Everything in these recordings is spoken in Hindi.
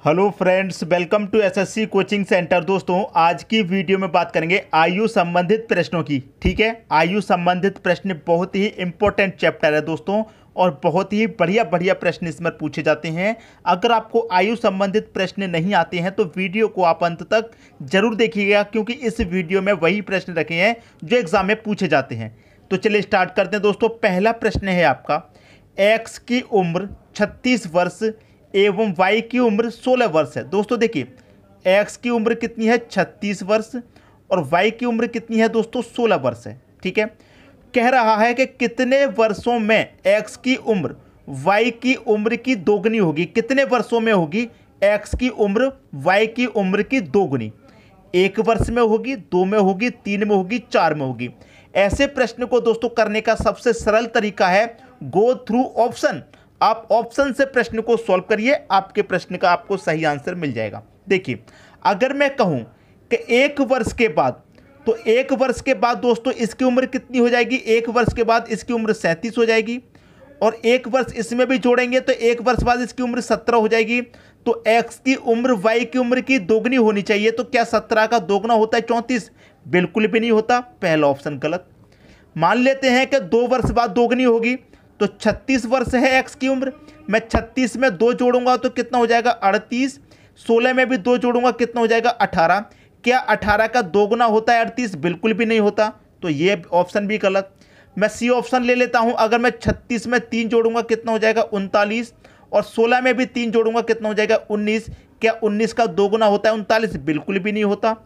Hello friends, welcome to SSC coaching centre. दोस्तों, आज की वीडियो में बात करेंगे आयु संबंधित प्रश्नों की। ठीक है, आयु संबंधित प्रश्न बहुत ही इंपॉर्टेंट चैप्टर है दोस्तों, और बहुत ही बढ़िया बढ़िया प्रश्न इसमें पूछे जाते हैं। अगर आपको आयु संबंधित प्रश्न नहीं आते हैं तो वीडियो को आप अंत तक जरूर देखिएगा, क्योंकि इस वीडियो में वही प्रश्न रखे हैं जो एग्जाम में पूछे जाते हैं। तो चलिए स्टार्ट करते हैं दोस्तों। पहला प्रश्न है आपका, एक्स की उम्र 36 वर्ष एवं वाई की उम्र 16 वर्ष है। दोस्तों देखिए, एक्स की उम्र कितनी है 36 वर्ष और वाई की उम्र कितनी है दोस्तों 16 वर्ष है। ठीक है, कह रहा है कि कितने वर्षों में एक्स की उम्र वाई की उम्र की दोगुनी होगी। कितने वर्षों में होगी एक्स की उम्र वाई की उम्र की दोगुनी? 1 वर्ष में होगी, 2 में होगी, 3 में होगी, 4 में होगी। ऐसे प्रश्न को दोस्तों करने का सबसे सरल तरीका है गो थ्रू ऑप्शन। आप ऑप्शन से प्रश्न को सॉल्व करिए, आपके प्रश्न का आपको सही आंसर मिल जाएगा। देखिए, अगर मैं कहूं कि 1 वर्ष के बाद, तो 1 वर्ष के बाद दोस्तों इसकी उम्र कितनी हो जाएगी? 1 वर्ष के बाद इसकी उम्र 37 हो जाएगी, और 1 वर्ष इसमें भी जोड़ेंगे तो 1 वर्ष बाद इसकी उम्र 17 हो जाएगी। तो एक्स की उम्र वाई की उम्र की दोगुनी होनी चाहिए। तो क्या 17 का दोगुना होता है 34? बिल्कुल भी नहीं होता, पहला ऑप्शन गलत। मान लेते हैं कि 2 वर्ष बाद दोगुनी होगी, तो 36 वर्ष है एक्स की उम्र। मैं 36 में 2 जोड़ूंगा तो कितना हो जाएगा 38। 16 में भी 2 जोड़ूंगा कितना हो जाएगा 18। क्या 18 का दोगुना होता है 38? बिल्कुल भी नहीं होता, तो ये ऑप्शन भी गलत। मैं सी ऑप्शन ले लेता हूं। अगर मैं 36 में 3 जोड़ूंगा कितना हो जाएगा 39, और 16 में भी 3 जोड़ूंगा कितना हो जाएगा 19। क्या 19 का दोगुना होता है 39? बिल्कुल भी नहीं होता।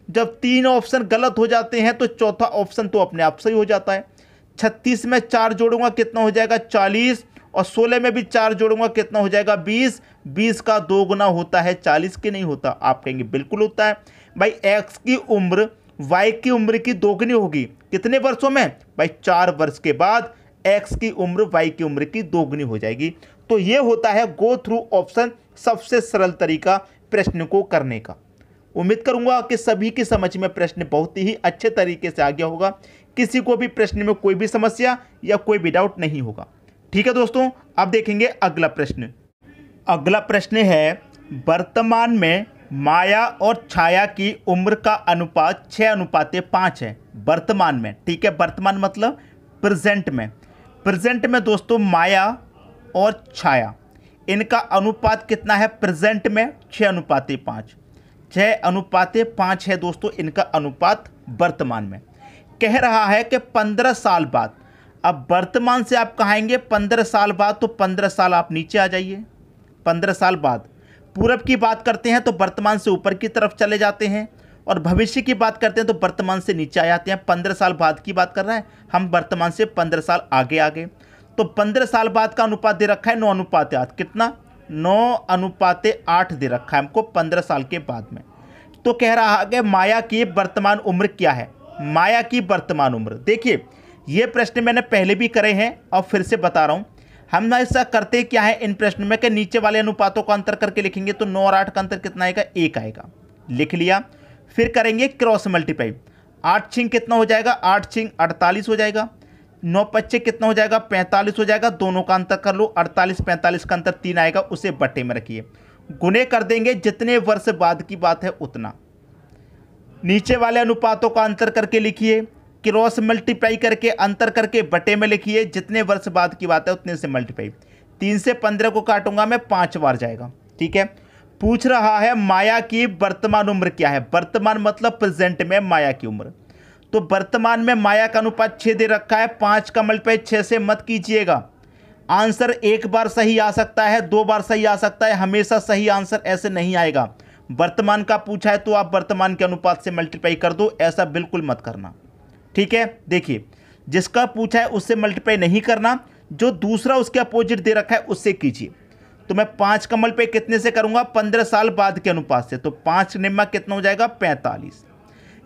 जब 3 ऑप्शन गलत हो जाते हैं तो चौथा ऑप्शन तो अपने आप सही हो जाता है। 36 में 4 जोड़ूंगा कितना हो जाएगा 40, और 16 में भी 4 जोड़ूंगा कितना हो जाएगा 20। 20 का दोगुना होता है 40 के नहीं होता? आप कहेंगे बिल्कुल होता है। भाई एक्स की उम्र वाई की उम्र की दोगुनी होगी कितने वर्षों में? भाई 4 वर्ष के बाद एक्स की उम्र वाई की उम्र की दोगुनी हो जाएगी। तो ये होता है गो थ्रू ऑप्शन, सबसे सरल तरीका प्रश्न को करने का। उम्मीद करूंगा कि सभी की समझ में प्रश्न बहुत ही अच्छे तरीके से आ गया होगा। किसी को भी प्रश्न में कोई भी समस्या या कोई भी डाउट नहीं होगा। ठीक है दोस्तों, अब देखेंगे अगला प्रश्न। अगला प्रश्न है, वर्तमान में माया और छाया की उम्र का अनुपात 6:5 है। वर्तमान में, ठीक है, वर्तमान मतलब प्रेजेंट में। प्रेजेंट में दोस्तों माया और छाया, इनका अनुपात कितना है प्रेजेंट में? 6:5। 6:5 है दोस्तों इनका अनुपात वर्तमान में। कह रहा है कि 15 साल बाद, अब वर्तमान से आप कहेंगे 15 साल बाद, तो 15 साल आप नीचे आ जाइए। 15 साल बाद पूरब की बात करते हैं तो वर्तमान से ऊपर की तरफ चले जाते हैं, और भविष्य की बात करते हैं तो वर्तमान से नीचे आ जाते हैं। 15 साल बाद की बात कर रहा है, हम वर्तमान से 15 साल आगे आ गए। तो 15 साल बाद का अनुपात दे रखा है 9:8। कितना? 9:8 दे रखा है हमको 15 साल के बाद में। तो कह रहा है कि माया की वर्तमान उम्र क्या है? माया की वर्तमान उम्र, देखिए ये प्रश्न मैंने पहले भी करे हैं और फिर से बता रहा हूं। हम ऐसा करते क्या है इन प्रश्नों में कि नीचे वाले अनुपातों का अंतर करके लिखेंगे, तो 9 और 8 का अंतर कितना आएगा? 1 आएगा। लिख लिया। फिर करेंगे क्रॉस मल्टीप्लाई। 8 छिंग कितना हो जाएगा? 8 छिंग 48 हो जाएगा। 9 पच्चे कितना हो जाएगा? 45 हो जाएगा। दोनों का अंतर कर लो, 48 45 का अंतर 3 आएगा, उसे बट्टे में रखिए। गुने कर देंगे, जितने वर्ष बाद की बात है उतना। नीचे वाले अनुपातों का अंतर करके लिखिए, क्रॉस मल्टीप्लाई करके अंतर करके बटे में लिखिए, जितने वर्ष बाद की बात है उतने से मल्टीप्लाई। 3 से 15 को काटूंगा मैं, 5 बार जाएगा। ठीक है, पूछ रहा है माया की वर्तमान उम्र क्या है? वर्तमान मतलब प्रेजेंट में माया की उम्र। तो वर्तमान में माया का अनुपात 6 दे रखा है। 5 का मल्टीप्लाई 6 से मत कीजिएगा। आंसर 1 बार सही आ सकता है, 2 बार सही आ सकता है, हमेशा सही आंसर ऐसे नहीं आएगा। वर्तमान का पूछा है तो आप वर्तमान के अनुपात से मल्टीप्लाई कर दो, ऐसा बिल्कुल मत करना। ठीक है, देखिए जिसका पूछा है उससे मल्टीप्लाई नहीं करना, जो दूसरा उसके अपोजिट दे रखा है उससे कीजिए। तो मैं 5 का मल्टीप्लाई कितने से करूंगा? 15 साल बाद के अनुपात से। तो 5 निम्मा कितना हो जाएगा? 45।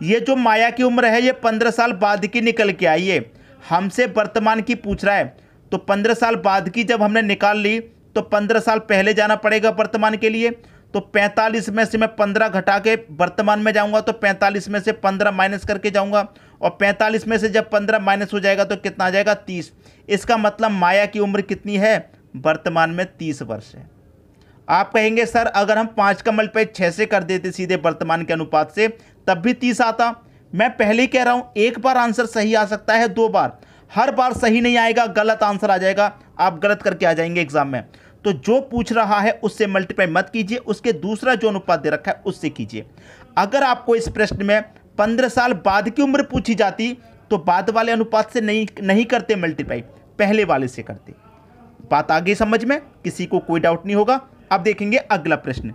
ये जो माया की उम्र है ये 15 साल बाद की निकल के आई है, हमसे वर्तमान की पूछ रहा है। तो 15 साल बाद की जब हमने निकाल ली तो 15 साल पहले जाना पड़ेगा वर्तमान के लिए। तो 45 में से मैं 15 घटा के वर्तमान में जाऊंगा, तो 45 में से 15 माइनस करके जाऊंगा, और 45 में से जब 15 माइनस हो जाएगा तो कितना आ जाएगा? 30। इसका मतलब माया की उम्र कितनी है वर्तमान में? 30 वर्ष है। आप कहेंगे सर अगर हम 5 का मल्टीप्लाई 6 से कर देते सीधे वर्तमान के अनुपात से तब भी 30 आता। मैं पहले ही कह रहा हूं एक बार आंसर सही आ सकता है, 2 बार, हर बार सही नहीं आएगा, गलत आंसर आ जाएगा, आप गलत करके आ जाएंगे एग्जाम में। तो जो पूछ रहा है उससे मल्टीप्लाई मत कीजिए, उसके दूसरा जो अनुपात दे रखा है उससे कीजिए। अगर आपको इस प्रश्न में 15 साल बाद की उम्र पूछी जाती तो बाद वाले अनुपात से नहीं करते मल्टीप्लाई, पहले वाले से करते। बात आ गई समझ में? किसी को कोई डाउट नहीं होगा। अब देखेंगे अगला प्रश्न।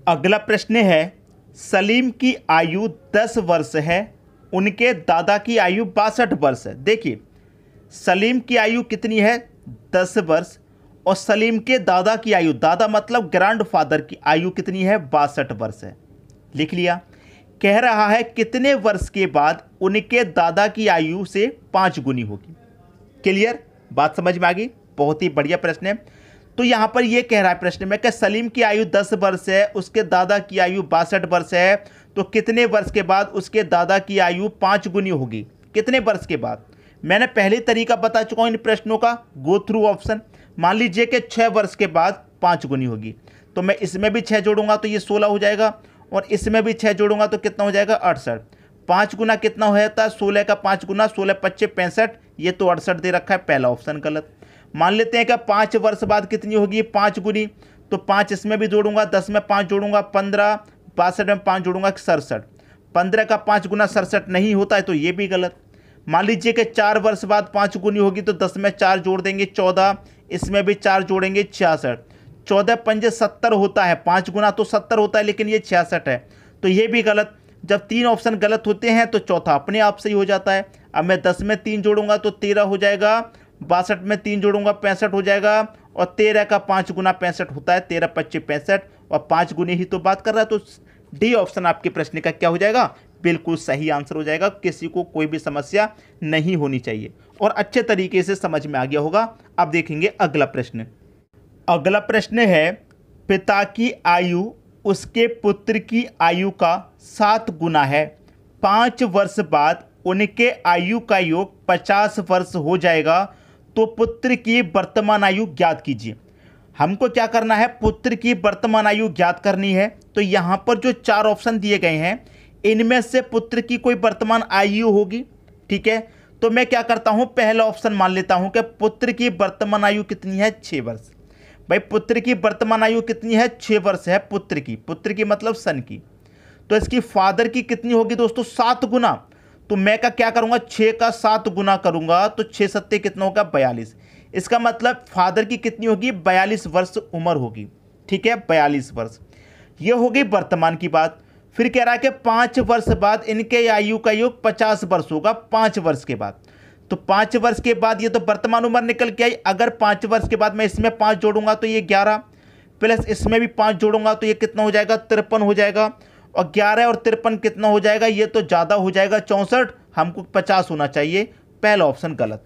अगला प्रश्न है सलीम की आयु 10 वर्ष है, उनके दादा की आयु 62 वर्ष है। देखिए सलीम की आयु कितनी है 10 वर्ष और सलीम के दादा की आयु, दादा मतलब ग्रैंडफादर की आयु कितनी है 62 वर्ष है। लिख लिया। कह रहा है कितने वर्ष के बाद उनके दादा की आयु से 5 गुनी होगी। क्लियर? बात समझ में आ गई? बहुत ही बढ़िया प्रश्न है। तो यहां पर यह कह रहा है प्रश्न में कि सलीम की आयु 10 वर्ष है, उसके दादा की आयु 62 वर्ष है, तो कितने वर्ष के बाद उसके दादा की आयु 5 गुनी होगी? कितने वर्ष के बाद? मैंने पहले तरीका बता चुका हूं इन प्रश्नों का, गो थ्रू ऑप्शन। मान लीजिए कि 6 वर्ष के बाद 5 गुनी होगी, तो मैं इसमें भी 6 जोड़ूंगा तो ये 16 हो जाएगा और इसमें भी 6 जोड़ूंगा तो कितना हो जाएगा 68। 5 गुना कितना होता है 16 का 5 गुना 16 25 65, ये तो 68 दे रखा है, पहला ऑप्शन गलत। मान लेते हैं कि 5 वर्ष बाद कितनी होगी 5 गुनी, तो 5 इसमें भी जोड़ूंगा, 10 में 5 जोड़ूंगा 15, 62 में 5 जोड़ूंगा 67। 15 का 5 गुना 67 नहीं होता है तो ये भी गलत। मान लीजिए कि 4 वर्ष बाद 5 गुनी होगी तो 10 में 4 जोड़ देंगे 14, इसमें भी 4 जोड़ेंगे 66। 14 पंजे 70 होता है, 5 गुना तो 70 होता है लेकिन ये 66 है, तो ये भी गलत। जब 3 ऑप्शन गलत होते हैं तो चौथा अपने आप सही हो जाता है। अब मैं 10 में 3 जोड़ूंगा तो 13 हो जाएगा, 62 में 3 जोड़ूंगा 65 हो जाएगा और 13 का 5 गुना 65 होता है, 13 25 65 और 5 गुने ही तो बात कर रहा है। तो डी ऑप्शन आपके प्रश्न का क्या हो जाएगा? बिल्कुल सही आंसर हो जाएगा। किसी को कोई भी समस्या नहीं होनी चाहिए और अच्छे तरीके से समझ में आ गया होगा। अब देखेंगे अगला प्रश्न। अगला प्रश्न है पिता की आयु उसके पुत्र की आयु का 7 गुना है, 5 वर्ष बाद उनके आयु का योग 50 वर्ष हो जाएगा, तो पुत्र की वर्तमान आयु ज्ञात कीजिए। हमको क्या करना है? पुत्र की वर्तमान आयु ज्ञात करनी है। तो यहां पर जो 4 ऑप्शन दिए गए हैं इनमें से पुत्र की कोई वर्तमान आयु होगी, ठीक है। तो मैं क्या करता हूं, पहला ऑप्शन मान लेता हूं कि पुत्र की वर्तमान आयु कितनी है 6 वर्ष। भाई पुत्र की वर्तमान आयु कितनी है 6 वर्ष है पुत्र की मतलब सन की। तो इसकी फादर की कितनी होगी दोस्तों 7 गुना। तो मैं क्या करूंगा 6 का 7 गुना करूंगा तो 6 सत्ते कितना होगा 42। इसका मतलब फादर की कितनी होगी 42 वर्ष उम्र होगी, ठीक है 42 वर्ष। यह होगी वर्तमान की बात। फिर कह रहा है कि 5 वर्ष बाद इनके आयु का योग 50 वर्ष होगा 5 वर्ष के बाद। तो 5 वर्ष के बाद ये तो वर्तमान उम्र निकल के आई। अगर 5 वर्ष के बाद मैं इसमें 5 जोड़ूंगा तो ये 11 प्लस इसमें भी 5 जोड़ूंगा तो ये कितना हो जाएगा 53 हो जाएगा और 11 और 53 कितना हो जाएगा, ये तो ज़्यादा हो जाएगा 64, हमको 50 होना चाहिए, पहला ऑप्शन गलत।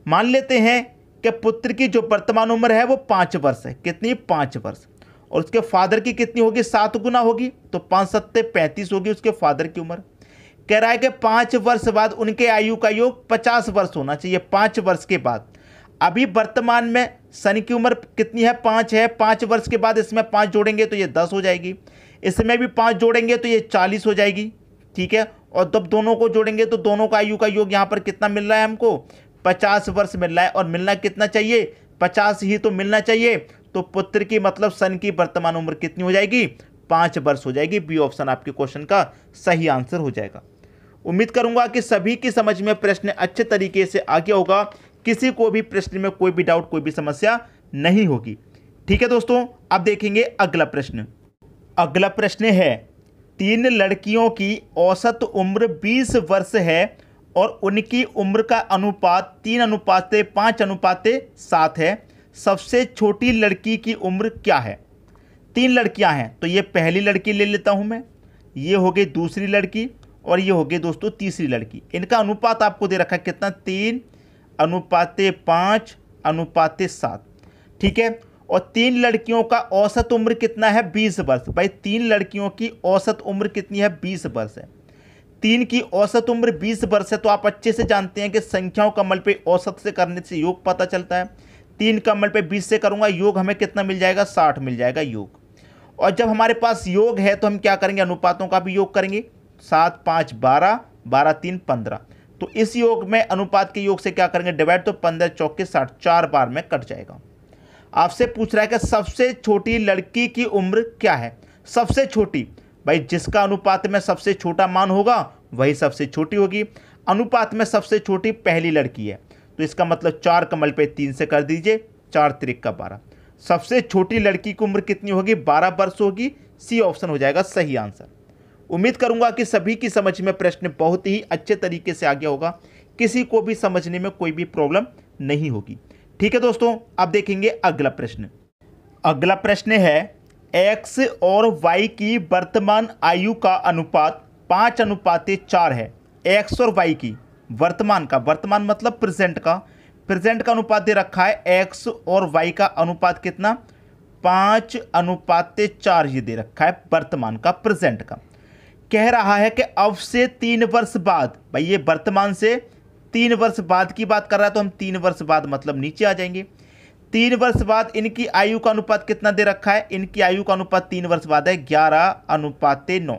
मान लेते हैं कि पुत्र की जो वर्तमान उम्र है वो 5 वर्ष है, कितनी 5 वर्ष, और उसके फादर की कितनी होगी 7 गुना होगी, तो 5 सत्ते 35 होगी उसके फादर की उम्र। कह रहा है कि 5 वर्ष बाद उनके आयु का योग 50 वर्ष होना चाहिए 5 वर्ष के बाद। अभी वर्तमान में सन की उम्र कितनी है 5 है, 5 वर्ष के बाद इसमें 5 जोड़ेंगे तो ये 10 हो जाएगी, इसमें भी 5 जोड़ेंगे तो ये 40 हो जाएगी, ठीक है। और जब दोनों को जोड़ेंगे तो दोनों का आयु का योग यहाँ पर कितना मिल रहा है हमको 50 वर्ष मिल रहा है, और मिलना कितना चाहिए 50 ही तो मिलना चाहिए। तो पुत्र की मतलब सन की वर्तमान उम्र कितनी हो जाएगी 5 वर्ष हो जाएगी। बी ऑप्शन आपके क्वेश्चन का सही आंसर हो जाएगा। उम्मीद करूंगा कि सभी की समझ में प्रश्न अच्छे तरीके से आ गया होगा, किसी को भी प्रश्न में कोई भी डाउट कोई भी समस्या नहीं होगी, ठीक है दोस्तों। अब देखेंगे अगला प्रश्न। अगला प्रश्न है 3 लड़कियों की औसत उम्र 20 वर्ष है और उनकी उम्र का अनुपात 3:5:7 है। सबसे छोटी लड़की की उम्र क्या है? 3 लड़कियां हैं तो ये पहली लड़की ले लेता हूं मैं, ये हो गई दूसरी लड़की और ये हो गई दोस्तों तीसरी लड़की। इनका अनुपात आपको दे रखा है कितना 3:5:7, ठीक है। और 3 लड़कियों का औसत उम्र कितना है 20 वर्ष। भाई 3 लड़कियों की औसत उम्र कितनी है 20 वर्ष है। 3 की औसत उम्र 20 वर्ष है तो आप अच्छे से जानते हैं कि संख्याओं का मल्टीप्लाई औसत से करने से योग पता चलता है। 3 का मल्टीप्लाई 20 से करूँगा, योग हमें कितना मिल जाएगा, 60 मिल जाएगा योग। और जब हमारे पास योग है तो हम क्या करेंगे, अनुपातों का भी योग करेंगे। 7 5 12, 12 3 15। तो इस योग में अनुपात के योग से क्या करेंगे, डिवाइड, तो 15 चौके 60, 4 बार में कट जाएगा। आपसे पूछ रहा है कि सबसे छोटी लड़की की उम्र क्या है। सबसे छोटी, भाई जिसका अनुपात में सबसे छोटा मान होगा वही सबसे छोटी होगी। अनुपात में सबसे छोटी पहली लड़की है, तो इसका मतलब 4 का मल्टीप्लाई 3 से कर दीजिए, 4 3 का 12। सबसे छोटी लड़की की उम्र कितनी होगी, 12 वर्ष होगी। सी ऑप्शन हो जाएगा सही आंसर। उम्मीद करूंगा कि सभी की समझ में प्रश्न बहुत ही अच्छे तरीके से आ गया होगा, किसी को भी समझने में कोई भी प्रॉब्लम नहीं होगी। ठीक है दोस्तों, अब देखेंगे अगला प्रश्न। अगला प्रश्न है, एक्स और वाई की वर्तमान आयु का अनुपात 5:4 है। एक्स और वाई की वर्तमान का, वर्तमान मतलब प्रेजेंट का अनुपात दे रखा है। एक्स और वाई का अनुपात कितना, 5:4 ये दे रखा है वर्तमान का, प्रेजेंट का। कह रहा है कि अब से 3 वर्ष बाद, भाई ये वर्तमान से 3 वर्ष बाद की बात कर रहा है, तो हम 3 वर्ष बाद मतलब नीचे आ जाएंगे। 3 वर्ष बाद इनकी आयु का अनुपात कितना दे रखा है, इनकी आयु का अनुपात 3 वर्ष बाद है 11:9।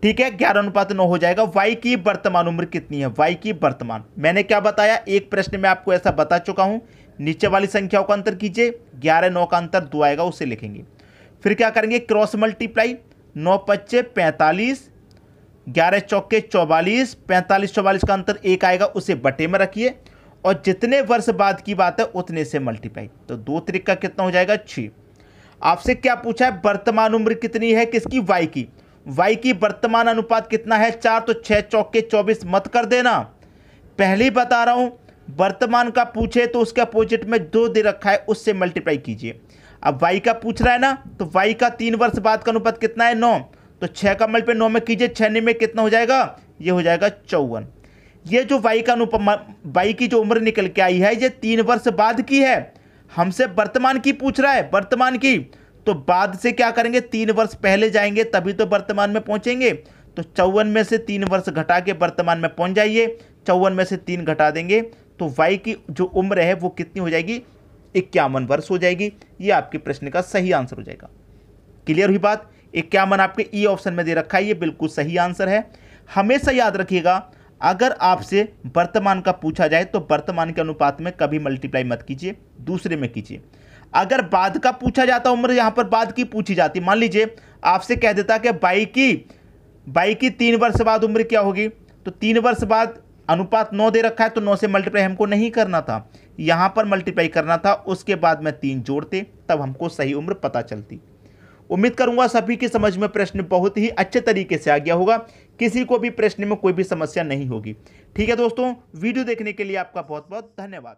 ठीक है, 11:9 हो जाएगा। वाई की वर्तमान उम्र कितनी है, वाई की वर्तमान, मैंने क्या बताया, एक प्रश्न में आपको ऐसा बता चुका हूं। नीचे वाली संख्याओं का अंतर कीजिए, 11 9 का अंतर 2 आएगा, उसे लिखेंगे। फिर क्या करेंगे, क्रॉस मल्टीप्लाई, 9 5 45, 11 चौके 44, 45 44 का अंतर 1 आएगा, उसे बटे में रखिए और जितने वर्ष बाद की बात है उतने से मल्टीप्लाई, तो 2 3 का कितना हो जाएगा, 6। आपसे क्या पूछा है, वर्तमान उम्र कितनी है किसकी, वाई की। वाई की वर्तमान अनुपात कितना है, 4, तो 6 चौके 24 मत कर देना, पहले ही बता रहा हूं। वर्तमान का पूछे तो उसके अपोजिट में 2 दे रखा है, उससे मल्टीप्लाई कीजिए। अब वाई का पूछ रहा है ना, तो वाई का 3 वर्ष बाद का अनुपात कितना है, 9, तो 6 का मल्टीप्लाई 9 में कीजिए, 6 में कितना हो जाएगा, ये हो जाएगा 54। ये जो वाई का वाई की जो उम्र निकल के आई है ये 3 वर्ष बाद की है, हमसे वर्तमान की पूछ रहा है, वर्तमान की। तो बाद से क्या करेंगे, 3 वर्ष पहले जाएंगे तभी तो वर्तमान में पहुंचेंगे। तो 54 में से 3 वर्ष घटा के वर्तमान में पहुंच जाइए, 54 में से 3 घटा देंगे तो वाई की जो उम्र है वो कितनी हो जाएगी, 51 वर्ष हो जाएगी। ये आपके प्रश्न का सही आंसर हो जाएगा। क्लियर हुई बात, 51 आपके ई ऑप्शन में दे रखा है, ये बिल्कुल सही आंसर है। हमेशा याद रखिएगा, अगर आपसे वर्तमान का पूछा जाए तो वर्तमान के अनुपात में कभी मल्टीप्लाई मत कीजिए, दूसरे में कीजिए। अगर बाद का पूछा जाता, उम्र यहां पर बाद की पूछी जाती, मान लीजिए आपसे कह देता कि बाई की 3 वर्ष बाद उम्र क्या होगी, तो 3 वर्ष बाद अनुपात 9 दे रखा है, तो 9 से मल्टीप्लाई हमको नहीं करना था, यहां पर मल्टीप्लाई करना था, उसके बाद में 3 जोड़ते, तब हमको सही उम्र पता चलती। उम्मीद करूंगा सभी की समझ में प्रश्न बहुत ही अच्छे तरीके से आ गया होगा, किसी को भी प्रश्न में कोई भी समस्या नहीं होगी। ठीक है दोस्तों, वीडियो देखने के लिए आपका बहुत बहुत धन्यवाद।